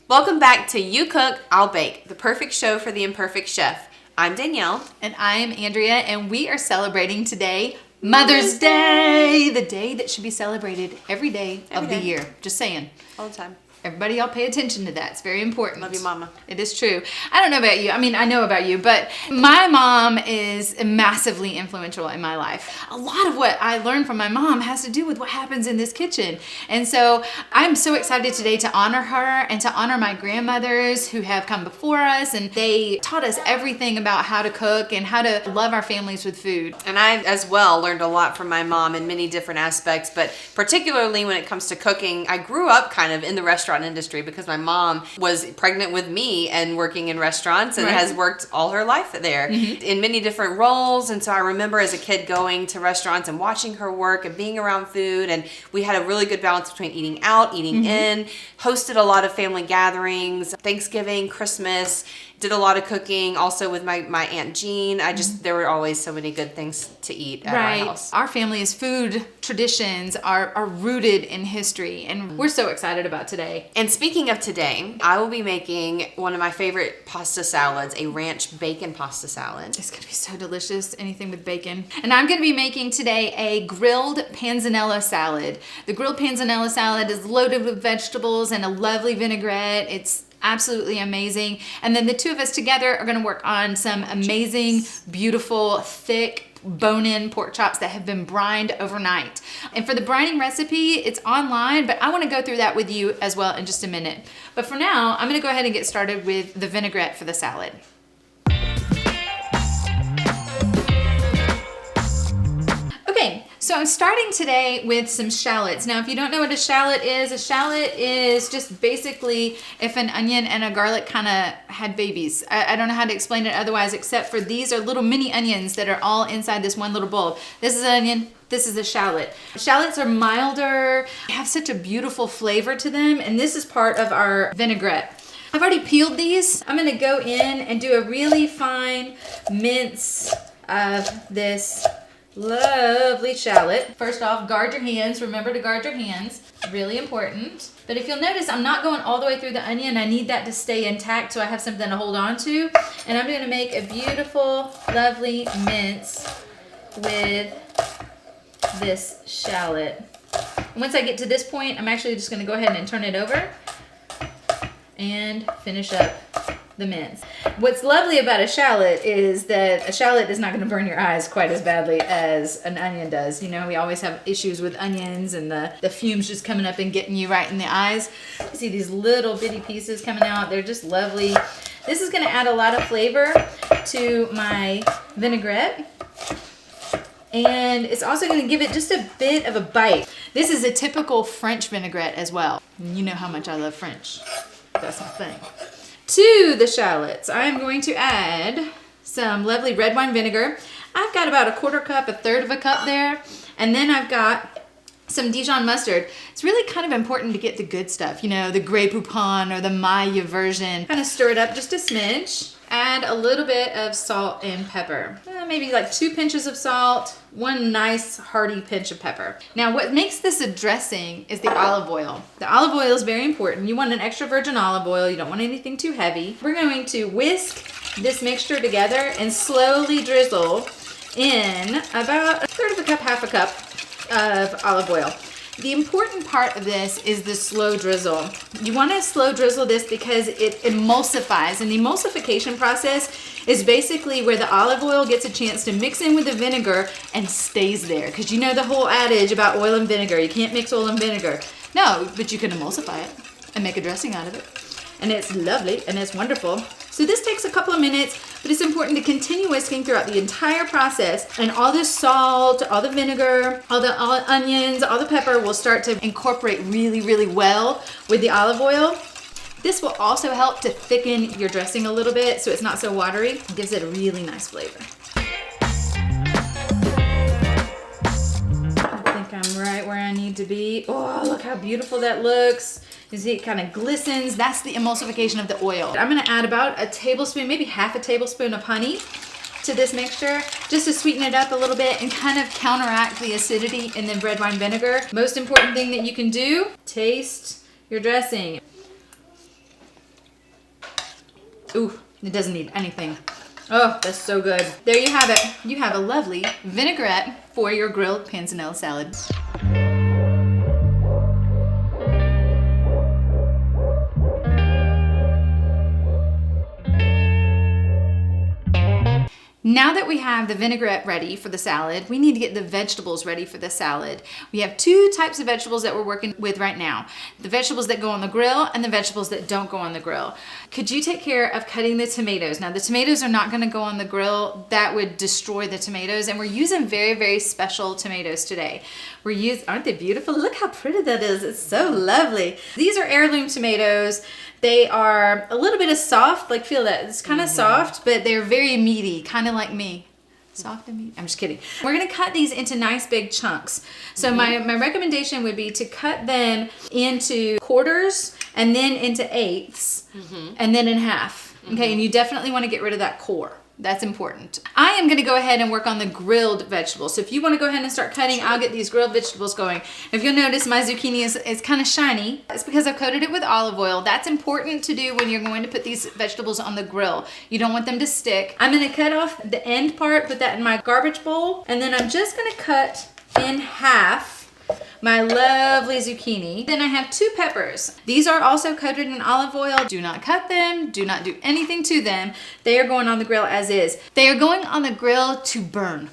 Welcome back to You Cook, I'll Bake, the perfect show for the imperfect chef. I'm Danielle. And I am Andrea, and we are celebrating today Mother's Day, the day that should be celebrated every day of the year. Just saying. All the time. Everybody, y'all pay attention to that. It's very important. Love you, Mama. It is true. I don't know about you. I mean, I know about you, but my mom is massively influential in my life. A lot of what I learned from my mom has to do with what happens in this kitchen. And so I'm so excited today to honor her and to honor my grandmothers who have come before us. And they taught us everything about how to cook and how to love our families with food. And I, as well, learned a lot from my mom in many different aspects, but particularly when it comes to cooking, I grew up kind of in the restaurant industry because my mom was pregnant with me and working in restaurants and has worked all her life there in many different roles. And so I remember as a kid going to restaurants and watching her work and being around food, and we had a really good balance between eating out, eating in, hosted a lot of family gatherings, Thanksgiving, Christmas, did a lot of cooking also with my Aunt Jean. There were always so many good things to eat at our house. Our family's food traditions are rooted in history, and we're so excited about today. And speaking of today, I will be making one of my favorite pasta salads, a ranch bacon pasta salad. It's gonna be so delicious, anything with bacon. And I'm gonna be making today a grilled panzanella salad. The grilled panzanella salad is loaded with vegetables and a lovely vinaigrette. It's absolutely amazing. And then the two of us together are going to work on some amazing, beautiful, thick, bone-in pork chops that have been brined overnight. And for the brining recipe, it's online, but I want to go through that with you as well in just a minute. But for now, I'm going to go ahead and get started with the vinaigrette for the salad. Okay, so I'm starting today with some shallots. Now, if you don't know what a shallot is just basically if an onion and a garlic kind of had babies. I don't know how to explain it otherwise, except for these are little mini onions that are all inside this one little bulb. This is an onion. This is a shallot. Shallots are milder, have such a beautiful flavor to them, and this is part of our vinaigrette. I've already peeled these. I'm gonna go in and do a really fine mince of this lovely shallot. First off, guard your hands. Remember to guard your hands. Really important. But if you'll notice, I'm not going all the way through the onion. I need that to stay intact so I have something to hold on to. And I'm going to make a beautiful, lovely mince with this shallot. And once I get to this point, I'm actually just going to go ahead and turn it over and finish up the mince. What's lovely about a shallot is that a shallot is not going to burn your eyes quite as badly as an onion does. You know, we always have issues with onions and the fumes just coming up and getting you right in the eyes. You see these little bitty pieces coming out. They're just lovely. This is going to add a lot of flavor to my vinaigrette. And it's also going to give it just a bit of a bite. This is a typical French vinaigrette as well. You know how much I love French. That's my thing. To the shallots, I'm going to add some lovely red wine vinegar. I've got about a quarter cup, a third of a cup there. And then I've got some Dijon mustard. It's really kind of important to get the good stuff, you know, the Grey Poupon or the Maille version. Kind of stir it up just a smidge. Add a little bit of salt and pepper. Maybe like 2 pinches of salt, 1 nice hearty pinch of pepper. Now what makes this a dressing is the olive oil. The olive oil is very important. You want an extra virgin olive oil. You don't want anything too heavy. We're going to whisk this mixture together and slowly drizzle in about a third of a cup, half a cup of olive oil. The important part of this is the slow drizzle. You want to slow drizzle this because it emulsifies, and the emulsification process is basically where the olive oil gets a chance to mix in with the vinegar and stays there. Because you know the whole adage about oil and vinegar, you can't mix oil and vinegar. No, but you can emulsify it and make a dressing out of it. And it's lovely and it's wonderful. So this takes a couple of minutes, but it's important to continue whisking throughout the entire process. And all this salt, all the vinegar, all the onions, all the pepper will start to incorporate really, really well with the olive oil. This will also help to thicken your dressing a little bit so it's not so watery. It gives it a really nice flavor. I think I'm right where I need to be. Oh, look how beautiful that looks. You see it kind of glistens. That's the emulsification of the oil. I'm gonna add about a tablespoon, maybe half a tablespoon of honey to this mixture just to sweeten it up a little bit and kind of counteract the acidity in the red wine vinegar. Most important thing that you can do, taste your dressing. Ooh, it doesn't need anything. Oh, that's so good. There you have it. You have a lovely vinaigrette for your grilled panzanella salad. Now that we have the vinaigrette ready for the salad, we need to get the vegetables ready for the salad. We have two types of vegetables that we're working with right now. The vegetables that go on the grill and the vegetables that don't go on the grill. Could you take care of cutting the tomatoes? Now the tomatoes are not gonna go on the grill. That would destroy the tomatoes, and we're using very, very special tomatoes today. Aren't they beautiful? Look how pretty that is. It's so lovely. These are heirloom tomatoes. They are a little bit of soft, like feel that. It's kind of soft, but they're very meaty, kind of like me. Soft and meaty. I'm just kidding. We're gonna cut these into nice big chunks. So my recommendation would be to cut them into quarters and then into eighths and then in half. Okay, and you definitely wanna get rid of that core. That's important. I am gonna go ahead and work on the grilled vegetables. So if you wanna go ahead and start cutting, I'll get these grilled vegetables going. If you'll notice, my zucchini is kind of shiny. It's because I've coated it with olive oil. That's important to do when you're going to put these vegetables on the grill. You don't want them to stick. I'm gonna cut off the end part, put that in my garbage bowl, and then I'm just gonna cut in half my lovely zucchini. Then I have 2 peppers. These are also coated in olive oil. Do not cut them. Do not do anything to them. They are going on the grill as is. They are going on the grill to burn.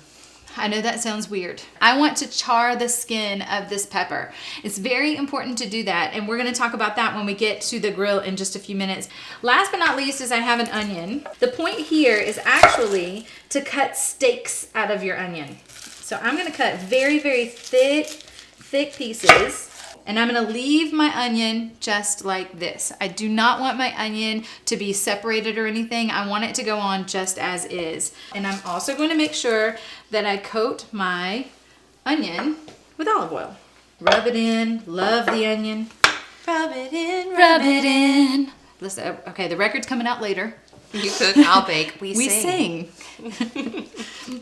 I know that sounds weird. I want to char the skin of this pepper. It's very important to do that, and we're gonna talk about that when we get to the grill in just a few minutes. Last but not least is I have an onion. The point here is actually to cut steaks out of your onion. So I'm gonna cut very, very thick pieces, and I'm gonna leave my onion just like this. I do not want my onion to be separated or anything. I want it to go on just as is. And I'm also going to make sure that I coat my onion with olive oil. Rub it in, love the onion. Rub it in, rub it in. Listen, okay, the record's coming out later. You cook, I'll bake, we sing.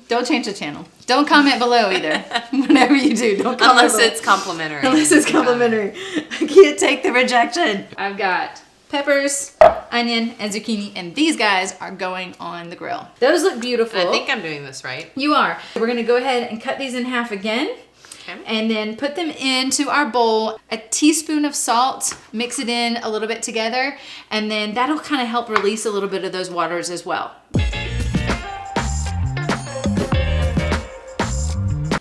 Don't change the channel. Don't comment below either. Whenever you do, don't comment Unless it's complimentary. Unless it's complimentary. I can't take the rejection. I've got peppers, onion, and zucchini, and these guys are going on the grill. Those look beautiful. I think I'm doing this right. You are. We're gonna go ahead and cut these in half again. Okay. And then put them into our bowl, a teaspoon of salt, mix it in a little bit together, and then that'll kind of help release a little bit of those waters as well.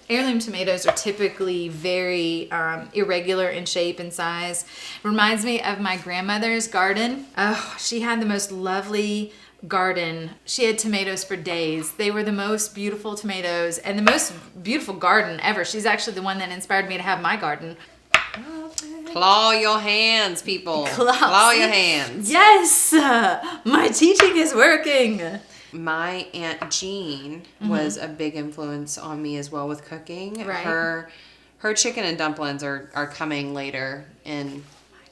Heirloom tomatoes are typically very irregular in shape and size. Reminds me of my grandmother's garden. Oh, she had the most lovely garden. She had tomatoes for days. They were the most beautiful tomatoes and the most beautiful garden ever. She's actually the one that inspired me to have my garden. Claw your hands, people. Claw your hands. Yes, my teaching is working. My Aunt Jean was a big influence on me as well with cooking. Right. Her chicken and dumplings are coming later in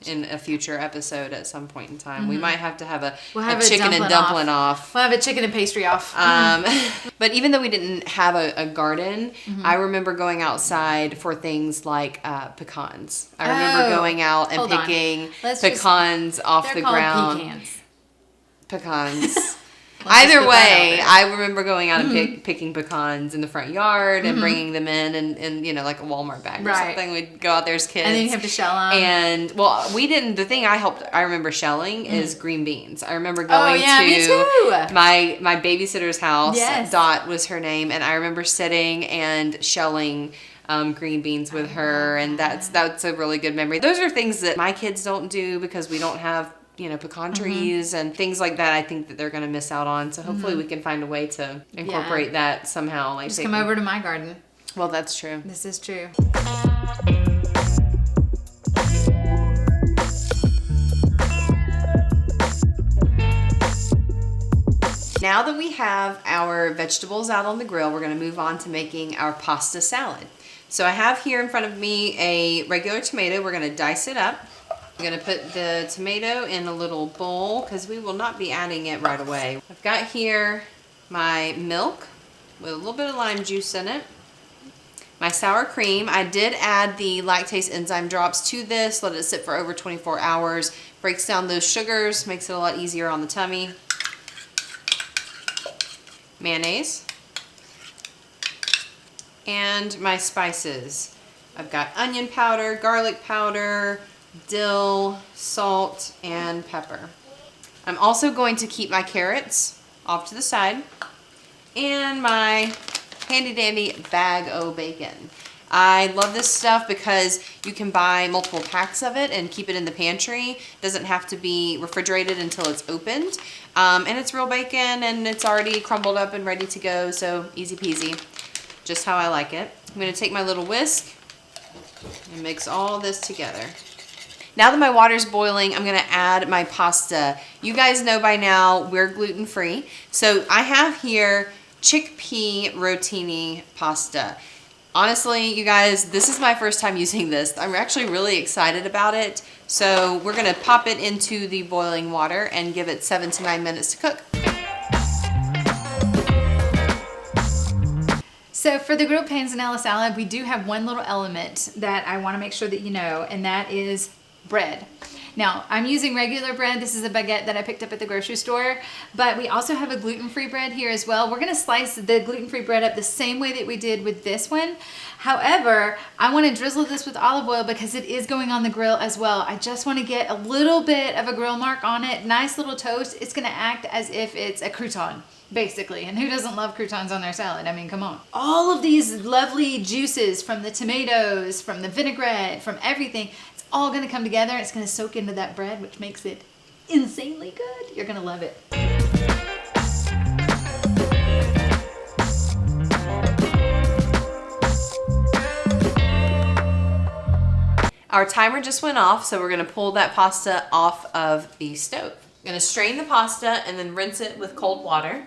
a future episode at some point in time. We might have to have a chicken and dumpling off. We'll have a chicken and pastry off. But even though we didn't have a garden, I remember going outside for things like pecans. I remember going out and picking pecans off the ground. Pecans. Either way, I remember going out and picking pecans in the front yard and bringing them in and you know, like a Walmart bag or something. We'd go out there as kids. And then you have to shell them. And, well, we didn't, the thing I remember shelling is green beans. I remember going to my babysitter's house. Yes. Dot was her name. And I remember sitting and shelling green beans with her. And that's a really good memory. Those are things that my kids don't do because we don't have, you know, pecan trees and things like that. I think that they're going to miss out on. So hopefully we can find a way to incorporate that somehow. Like, just come over to my garden. Well, that's true. This is true. Now that we have our vegetables out on the grill, we're going to move on to making our pasta salad. So I have here in front of me a regular tomato. We're going to dice it up. I'm going to put the tomato in a little bowl because we will not be adding it right away. I've got here my milk with a little bit of lime juice in it. My sour cream. I did add the lactase enzyme drops to this. Let it sit for over 24 hours. Breaks down those sugars. Makes it a lot easier on the tummy. mayonnaise, and my spices. I've got onion powder, garlic powder, dill, salt, and pepper. I'm also going to keep my carrots off to the side and my handy dandy bag o' bacon. I love this stuff because you can buy multiple packs of it and keep it in the pantry. It doesn't have to be refrigerated until it's opened. And it's real bacon and it's already crumbled up and ready to go, so easy peasy. Just how I like it. I'm gonna take my little whisk and mix all this together. Now that my water's boiling, I'm gonna add my pasta. You guys know by now we're gluten-free. So I have here chickpea rotini pasta. Honestly, you guys, this is my first time using this. I'm actually really excited about it. So we're gonna pop it into the boiling water and give it 7 to 9 minutes to cook. So for the grilled panzanella salad, we do have one little element that I want to make sure that you know, and that is bread. Now, I'm using regular bread. This is a baguette that I picked up at the grocery store, but we also have a gluten-free bread here as well. We're going to slice the gluten-free bread up the same way that we did with this one. However, I want to drizzle this with olive oil because it is going on the grill as well. I just want to get a little bit of a grill mark on it. Nice little toast. It's going to act as if it's a crouton, basically. And who doesn't love croutons on their salad? I mean, come on. All of these lovely juices from the tomatoes, from the vinaigrette, from everything, it's all gonna come together. It's gonna soak into that bread, which makes it insanely good. You're gonna love it. Our timer just went off, so we're gonna pull that pasta off of the stove. I'm gonna strain the pasta and then rinse it with cold water.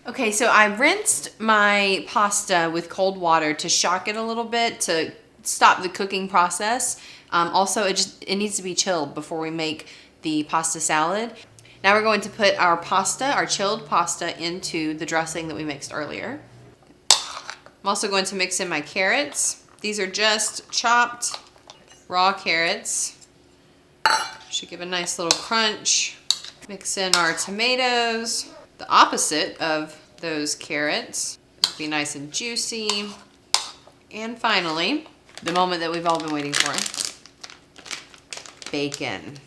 Okay, so I rinsed my pasta with cold water to shock it a little bit to stop the cooking process. Also, it needs to be chilled before we make the pasta salad. Now we're going to put our pasta, our chilled pasta, into the dressing that we mixed earlier. I'm also going to mix in my carrots. These are just chopped raw carrots. Should give a nice little crunch. Mix in our tomatoes. The opposite of those carrots. Be nice and juicy. And finally, the moment that we've all been waiting for. Bacon.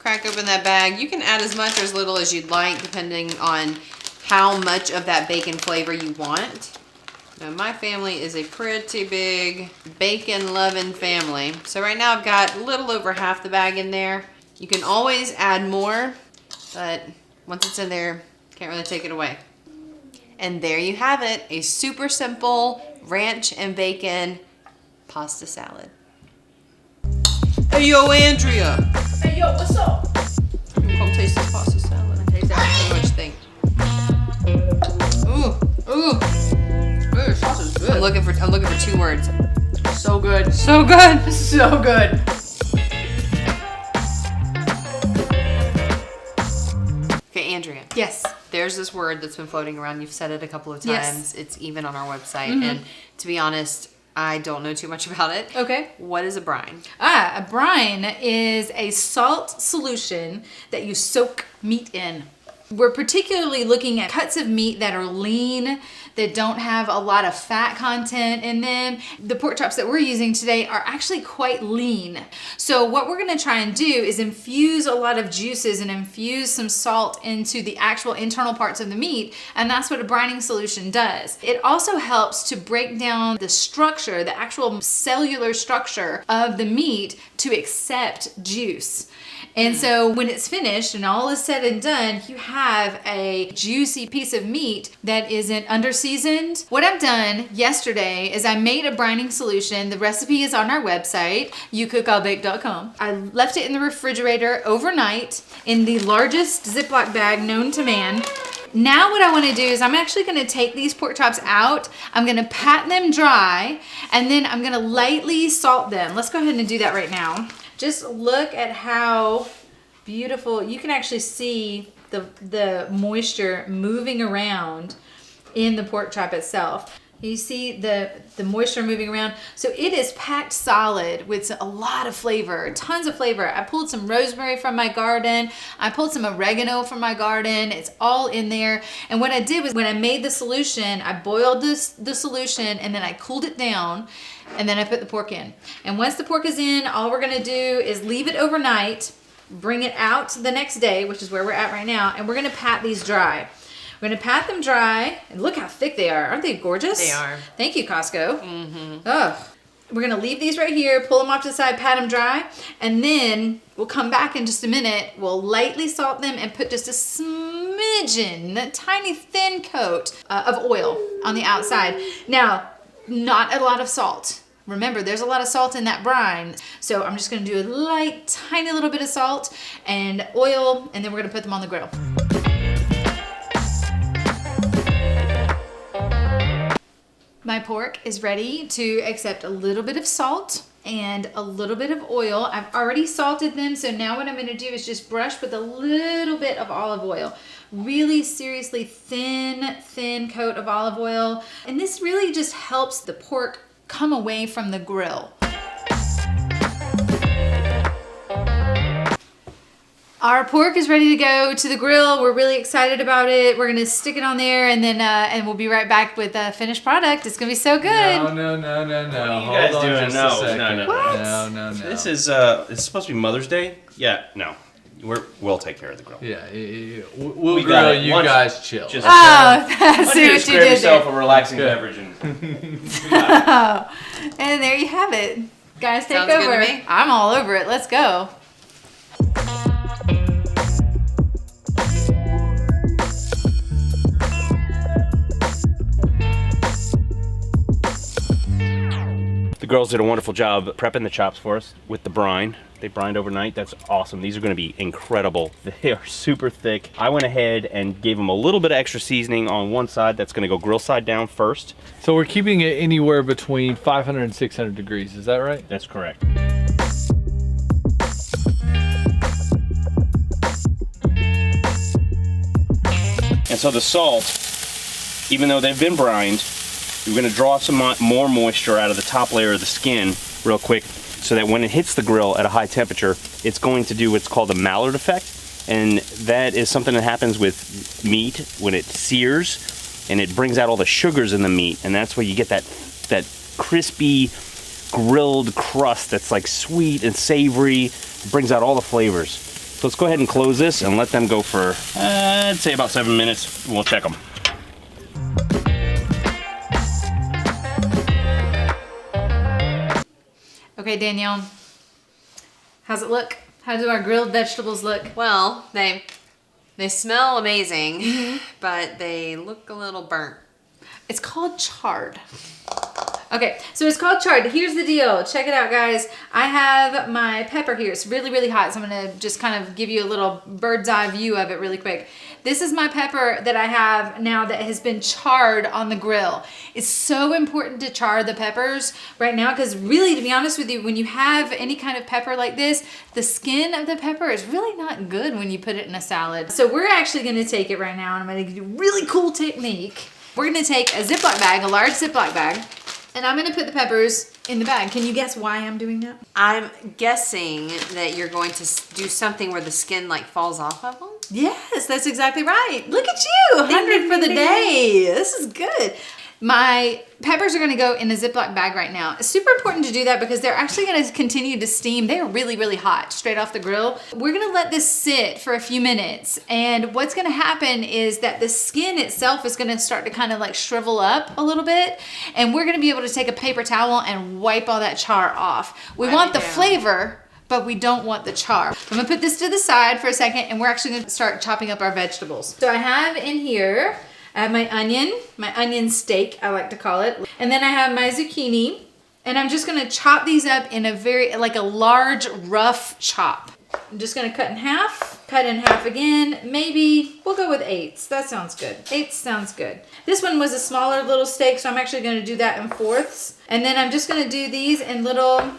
Crack open that bag. You can add as much or as little as you'd like, depending on how much of that bacon flavor you want. Now, my family is a pretty big bacon-loving family. So right now I've got a little over half the bag in there. You can always add more, but once it's in there, can't really take it away. And there you have it, a super simple ranch and bacon pasta salad. Hey yo, Andrea. Hey yo, what's up? Come taste this pasta salad. I taste that so much thing. Ooh, ooh. This sauce is good. I'm looking for 2 words. So good. So good. So good. Okay, Andrea. Yes. There's this word that's been floating around. You've said it a couple of times. Yes. It's even on our website. And to be honest, I don't know too much about it. Okay. What is a brine? A brine is a salt solution that you soak meat in. We're particularly looking at cuts of meat that are lean, that don't have a lot of fat content in them. The pork chops that we're using today are actually quite lean. So what we're gonna try and do is infuse a lot of juices and infuse some salt into the actual internal parts of the meat, and that's what a brining solution does. It also helps to break down the structure, the actual cellular structure of the meat to accept juice. And so when it's finished and all is said and done, you have a juicy piece of meat that isn't under-seasoned. What I've done yesterday is I made a brining solution. The recipe is on our website, youcookallbake.com. I left it in the refrigerator overnight in the largest Ziploc bag known to man. Now what I want to do is I'm actually going to take these pork chops out. I'm going to pat them dry, and then I'm going to lightly salt them. Let's go ahead and do that right now. Just look at how beautiful. You can actually see the moisture moving around in the pork chop itself. You see the moisture moving around. So it is packed solid with a lot of flavor, tons of flavor. I pulled some rosemary from my garden. I pulled some oregano from my garden. It's all in there. And what I did was when I made the solution, I boiled the solution and then I cooled it down and then I put the pork in. And once the pork is in, all we're gonna do is leave it overnight, bring it out the next day, which is where we're at right now, and we're gonna pat these dry. We're gonna pat them dry, and look how thick they are. Aren't they gorgeous? They are. Thank you, Costco. Mm-hmm. Oh, we're gonna leave these right here, pull them off to the side, pat them dry, and then we'll come back in just a minute. We'll lightly salt them and put just a smidgen, a tiny thin coat of oil on the outside. Now, not a lot of salt. Remember, there's a lot of salt in that brine. So I'm just gonna do a light, tiny little bit of salt and oil, and then we're gonna put them on the grill. My pork is ready to accept a little bit of salt and a little bit of oil. I've already salted them, so now what I'm gonna do is just brush with a little bit of olive oil. Really seriously thin coat of olive oil. And this really just helps the pork come away from the grill. Our pork is ready to go to the grill. We're really excited about it. We're gonna stick it on there and then and we'll be right back with the finished product. It's gonna be so good. No. What are you guys Hold on doing? just No, a second. no. What? No. This is it's supposed to be Mother's Day. Yeah, no, we'll take care of the grill. Yeah, we'll We got grill. it. You Once- guys chill. Just Oh, I Why see don't what you grab did yourself there. a relaxing Okay. beverage and Oh, and there you have it. Guys, take Sounds good to over. me. I'm all over it. Let's go. The girls did a wonderful job prepping the chops for us with the brine. They brined overnight. That's awesome. These are going to be incredible. They are super thick. I went ahead and gave them a little bit of extra seasoning on one side. That's going to go grill side down first. So we're keeping it anywhere between 500 and 600 degrees. Is that right? That's correct. And so the salt, even though they've been brined, you're going to draw some more moisture out of the top layer of the skin real quick so that when it hits the grill at a high temperature, it's going to do what's called the Maillard effect. And that is something that happens with meat when it sears, and it brings out all the sugars in the meat, and that's where you get that crispy grilled crust that's like sweet and savory. It brings out all the flavors. So let's go ahead and close this and let them go for, I'd say about 7 minutes. We'll check them. Okay, Danielle, how's it look? How do our grilled vegetables look? Well, they smell amazing, but they look a little burnt. It's called chard. Okay, so it's called chard. Here's the deal. Check it out, guys. I have my pepper here. It's really, really hot, so I'm gonna just kind of give you a little bird's eye view of it really quick. This is my pepper that I have now that has been charred on the grill. It's so important to char the peppers right now because really, to be honest with you, when you have any kind of pepper like this, the skin of the pepper is really not good when you put it in a salad. So we're actually gonna take it right now and I'm gonna give you a really cool technique. We're gonna take a Ziploc bag, a large Ziploc bag, and I'm gonna put the peppers in the bag. Can you guess why I'm doing that? I'm guessing that you're going to do something where the skin like falls off of them. Yes, that's exactly right. Look at you, 100 for the day. This is good. My peppers are gonna go in a Ziploc bag right now. It's super important to do that because they're actually gonna continue to steam. They are really, really hot straight off the grill. We're gonna let this sit for a few minutes. And what's gonna happen is that the skin itself is gonna start to kind of like shrivel up a little bit. And we're gonna be able to take a paper towel and wipe all that char off. We want the flavor, but we don't want the char. I'm gonna put this to the side for a second and we're actually gonna start chopping up our vegetables. So I have in here, I have my onion steak, I like to call it. And then I have my zucchini. And I'm just gonna chop these up in like a large, rough chop. I'm just gonna cut in half again. Maybe, we'll go with 8s. That sounds good. 8 sounds good. This one was a smaller little steak, so I'm actually gonna do that in 4ths. And then I'm just gonna do these in little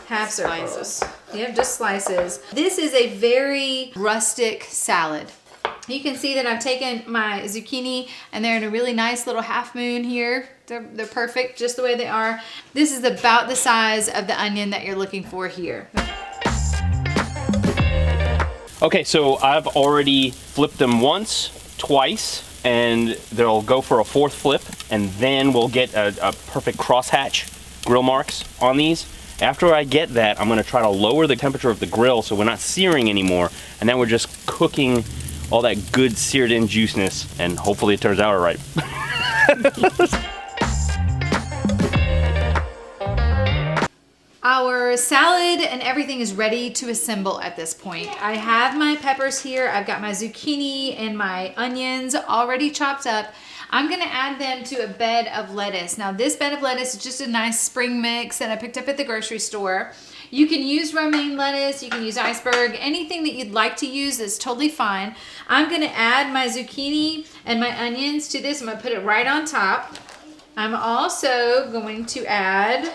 half circles. Slices. Yep, just slices. This is a very rustic salad. You can see that I've taken my zucchini and they're in a really nice little half moon here. They're perfect just the way they are. This is about the size of the onion that you're looking for here. Okay, so I've already flipped them once, twice, and they'll go for a fourth flip, and then we'll get a perfect crosshatch grill marks on these. After I get that, I'm gonna try to lower the temperature of the grill so we're not searing anymore, and then we're just cooking all that good seared in juiciness, and hopefully it turns out all right. Our salad and everything is ready to assemble at this point. I have my peppers here. I've got my zucchini and my onions already chopped up. I'm gonna add them to a bed of lettuce. Now this bed of lettuce is just a nice spring mix that I picked up at the grocery store. You can use romaine lettuce, you can use iceberg, anything that you'd like to use is totally fine. I'm gonna add my zucchini and my onions to this. I'm gonna put it right on top. I'm also going to add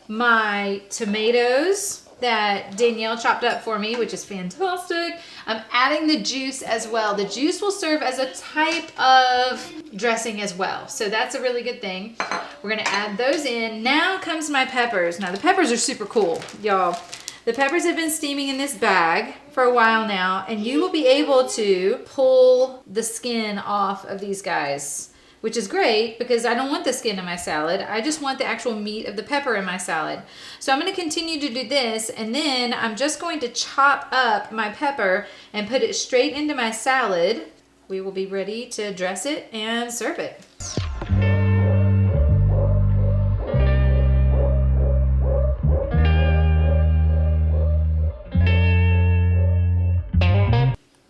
my tomatoes that Danielle chopped up for me, which is fantastic. I'm adding the juice as well. The juice will serve as a type of dressing as well. So that's a really good thing. We're gonna add those in. Now comes my peppers. Now the peppers are super cool, y'all. The peppers have been steaming in this bag for a while now, and you will be able to pull the skin off of these guys, which is great because I don't want the skin in my salad. I just want the actual meat of the pepper in my salad. So I'm gonna continue to do this, and then I'm just going to chop up my pepper and put it straight into my salad. We will be ready to dress it and serve it.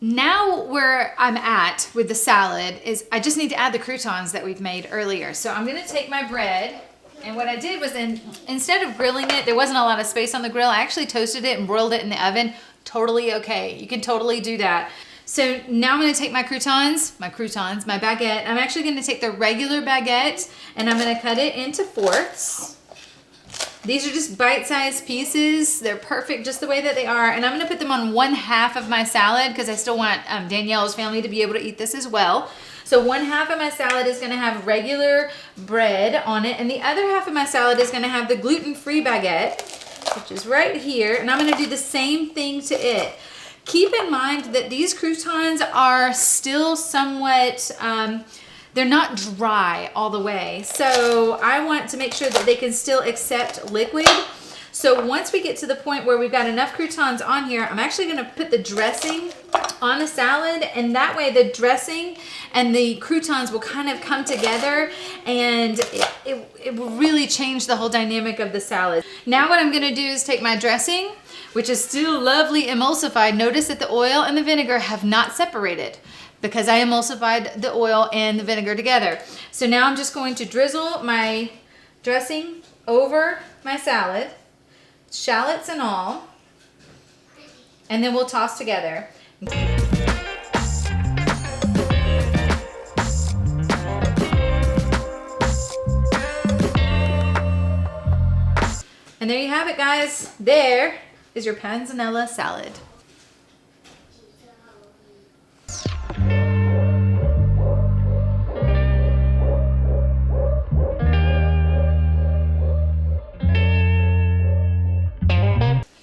Now where I'm at with the salad is I just need to add the croutons that we've made earlier. So I'm gonna take my bread, and what I did was instead of grilling it, there wasn't a lot of space on the grill, I actually toasted it and broiled it in the oven. Totally okay, you can totally do that. So now I'm gonna take my croutons, my baguette. I'm actually gonna take the regular baguette and I'm gonna cut it into fourths. These are just bite-sized pieces. They're perfect just the way that they are. And I'm gonna put them on 1/2 of my salad because I still want Danielle's family to be able to eat this as well. So 1/2 of my salad is gonna have regular bread on it, and the other half of my salad is gonna have the gluten-free baguette, which is right here. And I'm gonna do the same thing to it. Keep in mind that these croutons are still somewhat, they're not dry all the way. So I want to make sure that they can still accept liquid. So once we get to the point where we've got enough croutons on here, I'm actually gonna put the dressing on the salad, and that way the dressing and the croutons will kind of come together, and it will really change the whole dynamic of the salad. Now what I'm gonna do is take my dressing, which is still lovely emulsified. Notice that the oil and the vinegar have not separated, because I emulsified the oil and the vinegar together. So now I'm just going to drizzle my dressing over my salad, shallots and all, and then we'll toss together. And there you have it, guys. There is your panzanella salad.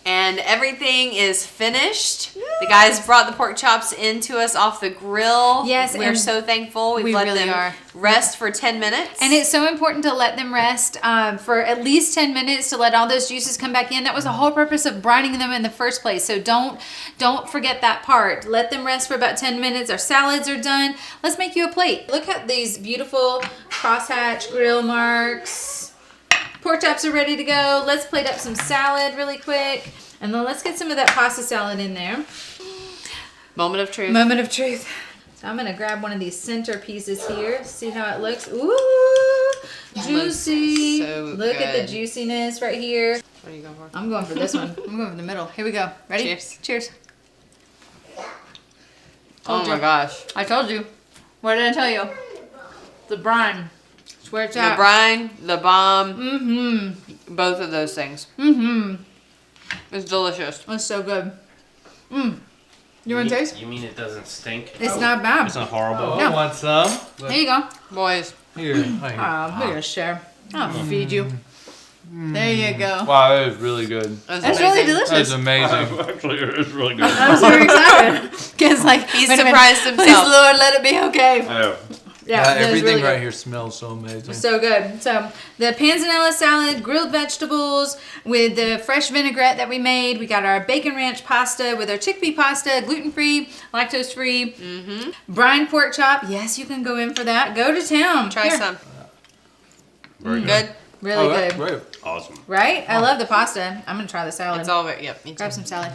And everything is finished. The guys brought the pork chops into us off the grill. Yes, we're and so thankful. We've we let really them are. rest for 10 minutes. And it's so important to let them rest for at least 10 minutes to let all those juices come back in. That was the whole purpose of brining them in the first place. So don't forget that part. Let them rest for about 10 minutes. Our salads are done. Let's make you a plate. Look at these beautiful crosshatch grill marks. Pork chops are ready to go. Let's plate up some salad really quick. And then let's get some of that pasta salad in there. Moment of truth. Moment of truth. So I'm gonna grab one of these center pieces here. See how it looks? Ooh, juicy. So Look at the good. juiciness right here. What are you going for? I'm going for this one. I'm going for the middle. Here we go. Ready? Cheers. Cheers. Oh my gosh. I told you. What did I tell you? The brine. It's where it's The at. brine, the bomb, Mm-hmm. both of those things. Mm-hmm. It's delicious. That's so good. You want to taste? You mean it doesn't stink? It's not bad. It's not horrible. Oh, No. I want some. There you go. Boys. Here. Right here. We're gonna share. I'll feed you. There you go. Wow, that is really good. That's really That's delicious. amazing. Actually, it's really good. I'm so excited. Kids like He's wait a minute. surprised Please, himself. Lord, let it be okay. Oh. Yeah, that was everything really right good. here smells so amazing. So good. So the panzanella salad, grilled vegetables with the fresh vinaigrette that we made. We got our bacon ranch pasta with our chickpea pasta, gluten-free, lactose-free. Brined pork chop. Yes, you can go in for that. Go to town. Try Here. some. Very Good. Really that's good. great. Awesome. Right? I love the pasta. I'm gonna try the salad. It's all very, yep, me too. Grab some salad.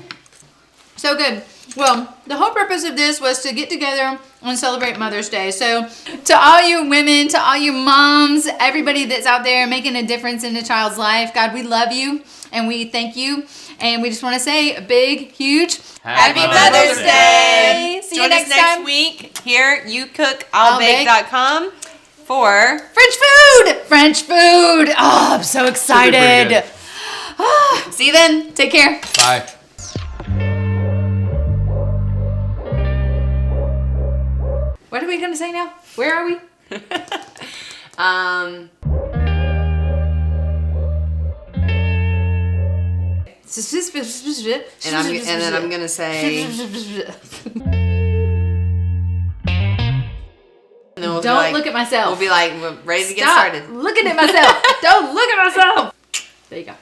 So good. Well, the whole purpose of this was to get together and celebrate Mother's Day. So to all you women, to all you moms, everybody that's out there making a difference in a child's life, God, we love you and we thank you. And we just want to say a big, huge Happy Happy Mother's Mother's Day. See you Join us next time. week here, I'll bake. youcookillbake.com for French food! French food! Oh, I'm so excited. good. see you then. Take care. Bye. What are we going to say now? Where are we? And then I'm gonna say. And then we'll be Don't like- look at myself. We'll be like, we're ready to get Stop started. looking at myself. Don't look at myself. There you go.